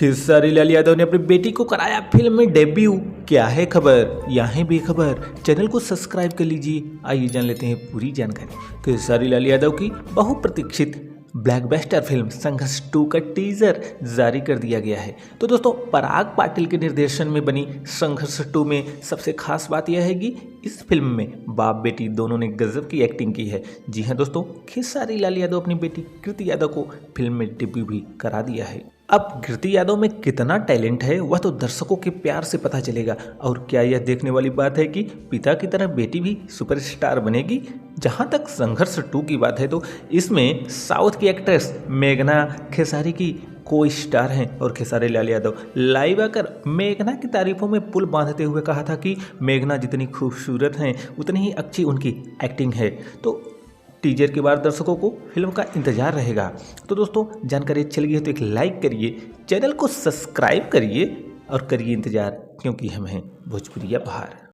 खेसारी लाल यादव ने अपनी बेटी को कराया फिल्म में डेब्यू। क्या है खबर, यहाँ है बेखबर। चैनल को सब्सक्राइब कर लीजिए। आइए जान लेते हैं पूरी जानकारी। खेसारी लाल यादव की बहुप्रतीक्षित ब्लॉकबस्टर फिल्म संघर्ष 2 का टीजर जारी कर दिया गया है। तो दोस्तों, पराग पाटिल के निर्देशन में बनी संघर्ष 2 में सबसे खास बात यह है कि इस फिल्म में बाप बेटी दोनों ने गजब की एक्टिंग की है। जी हां दोस्तों, खेसारी लाल यादव अपनी बेटी कृति यादव को फिल्म में डेब्यू भी करा दिया है। अब कृति यादव में कितना टैलेंट है वह तो दर्शकों के प्यार से पता चलेगा। और क्या यह देखने वाली बात है कि पिता की तरह बेटी भी सुपरस्टार बनेगी। जहां तक संघर्ष 2 की बात है तो इसमें साउथ की एक्ट्रेस मेघना खेसारी की को स्टार हैं और खेसारी लाल यादव लाइव आकर मेघना की तारीफों में पुल बांधते हुए कहा था कि मेघना जितनी खूबसूरत हैं उतनी ही अच्छी उनकी एक्टिंग है। तो टीजर के बाद दर्शकों को फिल्म का इंतजार रहेगा। तो दोस्तों, जानकारी अच्छी लगी है तो एक लाइक करिए, चैनल को सब्सक्राइब करिए और करिए इंतजार, क्योंकि हम हैं भोजपुरिया बहार।